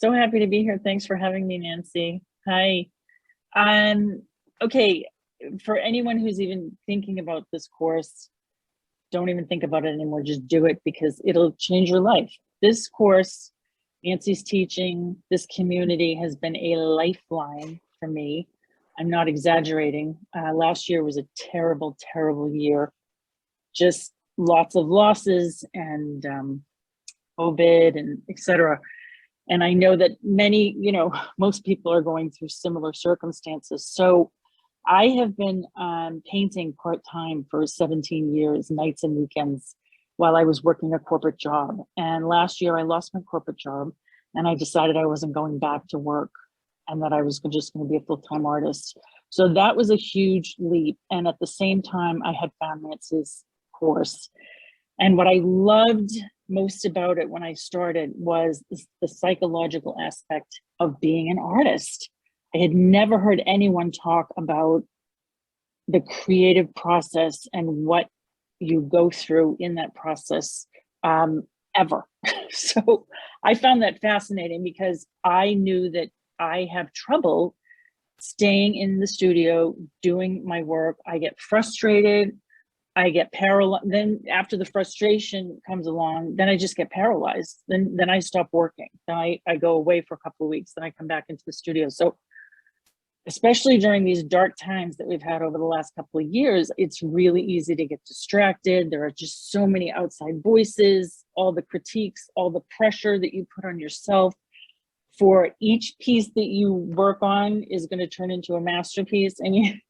So happy to be here. Thanks for having me, Nancy. Hi. Um, okay, for anyone who's even thinking about this course, don't even think about it anymore. Just do it because it'll change your life. This course, Nancy's teaching, this community has been a lifeline for me. I'm not exaggerating. Last year was a terrible, terrible year. Just lots of losses and COVID and etc. And I know that many, most people are going through similar circumstances. So I have been painting part-time for 17 years, nights and weekends, while I was working a corporate job. And last year I lost my corporate job and I decided I wasn't going back to work and that I was just going to be a full-time artist. So that was a huge leap. And at the same time, I had found Nancy's course. And what I loved most about it when I started was the psychological aspect of being an artist. I had never heard anyone talk about the creative process and what you go through in that process ever. So I found that fascinating because I knew that I have trouble staying in the studio, doing my work. I get frustrated. I get paralyzed. Then after the frustration comes along, then I just get paralyzed. Then I stop working. Then I go away for a couple of weeks. Then I come back into the studio. So especially during these dark times that we've had over the last couple of years, it's really easy to get distracted. There are just so many outside voices, all the critiques, all the pressure that you put on yourself for each piece that you work on is going to turn into a masterpiece. And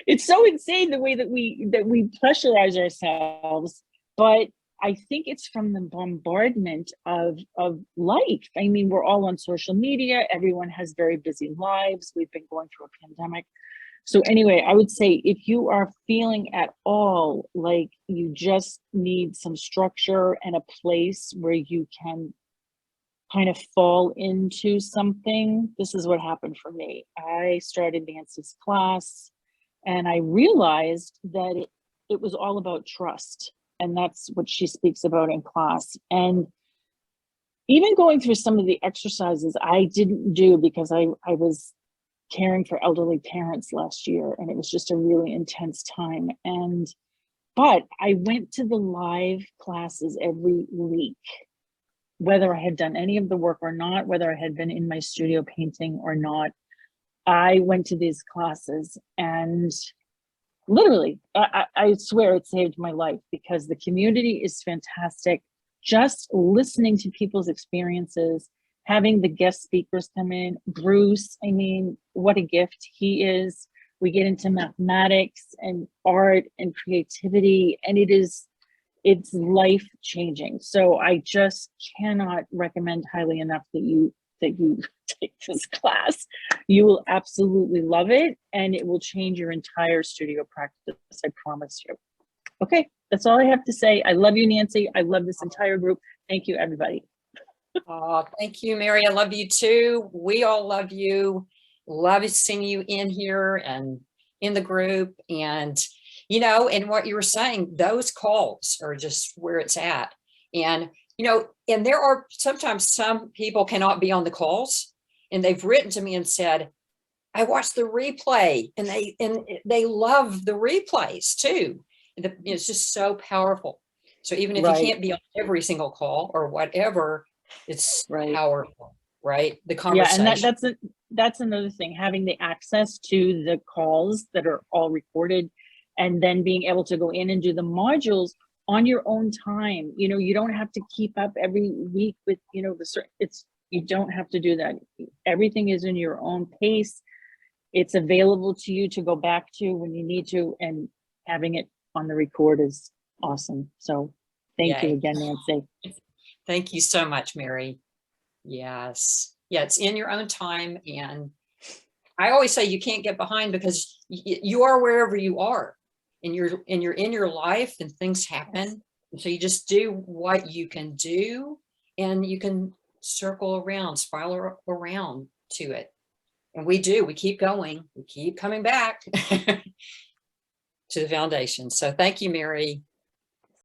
it's so insane the way that we pressurize ourselves, but I think it's from the bombardment of life. I mean, we're all on social media. Everyone has very busy lives. We've been going through a pandemic. So anyway, I would say if you are feeling at all like you just need some structure and a place where you can kind of fall into something, this is what happened for me. I started Nancy's class and I realized that it was all about trust. And that's what she speaks about in class. And even going through some of the exercises I didn't do because I was caring for elderly parents last year and it was just a really intense time. But I went to the live classes every week, whether I had done any of the work or not, whether I had been in my studio painting or not. I went to these classes and literally, I swear it saved my life because the community is fantastic. Just listening to people's experiences, having the guest speakers come in, Bruce, I mean, what a gift he is. We get into mathematics and art and creativity, and it's life changing. So I just cannot recommend highly enough that you take this class. You will absolutely love it and it will change your entire studio practice, I promise you. Okay, that's all I have to say. I love you, Nancy. I love this entire group. Thank you, everybody. Oh, thank you, Mary. I love you too. We all love you. Love seeing you in here and in the group. And, and what you were saying, those calls are just where it's at. And, and there are sometimes some people cannot be on the calls and they've written to me and said, I watched the replay and they love the replays too. It's just so powerful. So even if you can't be on every single call or whatever, it's powerful, right? The conversation. Yeah, and that's another thing, having the access to the calls that are all recorded and then being able to go in and do the modules on your own time. You don't have to keep up every week with, you don't have to do that. Everything is in your own pace. It's available to you to go back to when you need to, and having it on the record is awesome. So thank you again, Nancy. Thank you so much, Mary. Yes. Yeah, it's in your own time. And I always say you can't get behind because you are wherever you are. And you're in your life and things happen. So you just do what you can do and you can circle around, spiral around to it. And we keep going, we keep coming back to the foundation. So thank you, Mary.